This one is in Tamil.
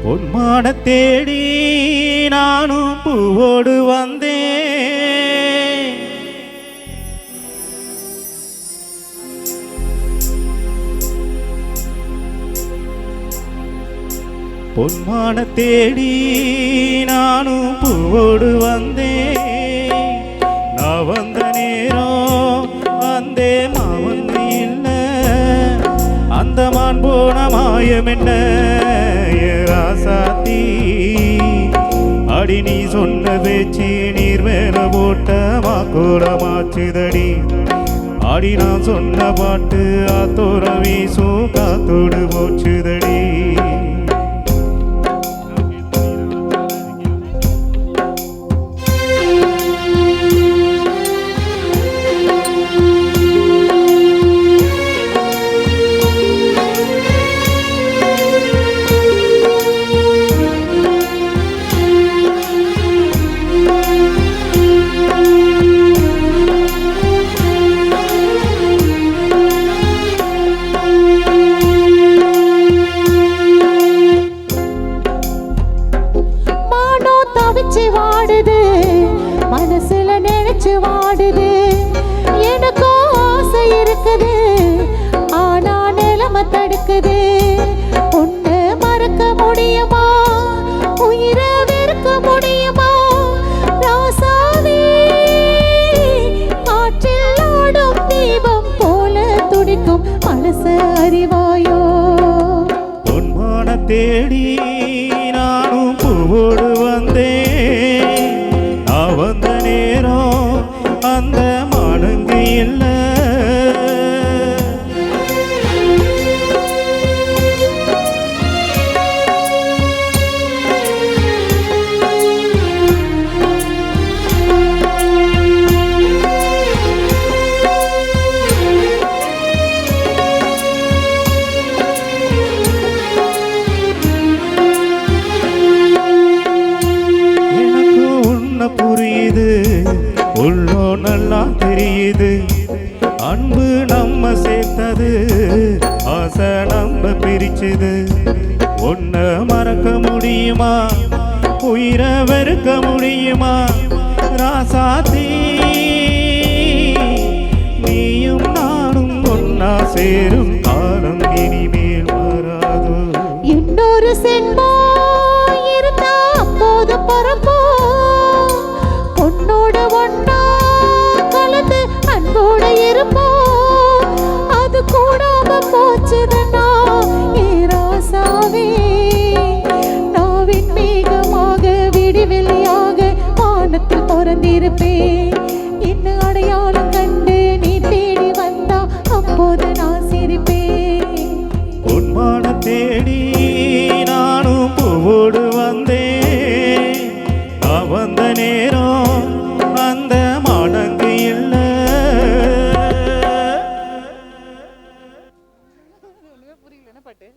பொன்மான தேடி நானும் பூவோடு வந்தேன். பொன்மான தேடி நானும் பூவோடு வந்தேன். நான் வந்த நேரம் வந்தே மாவந்து இல்லை. அந்த மான் போன மாயம் என்ன ராசாத்தி? அடி நீ சொன்ன பேச்சு நீர் மேல போட்ட மாக்கூட மாச்சுதடி. அடி நான் சொன்ன பாட்டு ஆத்தோர வீசும் காத்தோடு போச்சுதடி. வாடுது மனசுல நினைச்சு வாடுது. எனக்கும் ஆசை இருக்குது, ஆனா நிலைமை தடுக்குது. உன்னை மறக்க முடியுமா, உயிரை வெறுக்க முடியுமா? ராசாவே, காற்றில் ஆடும் தீபம் போல துடிக்கும் மனசு அறிவாயோ? பொன்மான தேடி நானும் பூவோடு வந்தேன். நான் வந்த நேரம் அந்த மானங்கு இல்லை. புரியுது, உள்ளோ நல்லா தெரியுது. அன்பு நம்ம சேர்த்தது, ஆசை நம்ம பிரிச்சுது. ஒன்ன மறக்க முடியுமா, உயிரை வெறுக்க முடியுமா? ராசாத்தி, நீயும் நானும் ஒன்னா சேரும் காலம் இனிமேல் வராதோ? இன்னொரு சென்மோ இருந்தா அப்போது பரப்போ. உன்னோட ஒன்னா கலந்து அன்போட இருப்போம். அது கூடாம போச்சுதனா ராசாவே. நாவின் மேகமாக விடிவெளியாக வானத்தில் பிறந்திருப்பேன். என்ன அடையாளம் கண்டு நீ தேடி வந்தா அப்போது நான் சிரிப்பேன். பொன்மான தேடி நானும் பூவோடு வந்தேன். நான் வந்த நேரம் அந்த மானங்கு இல்லை. புரியல என்ன பாட்டு?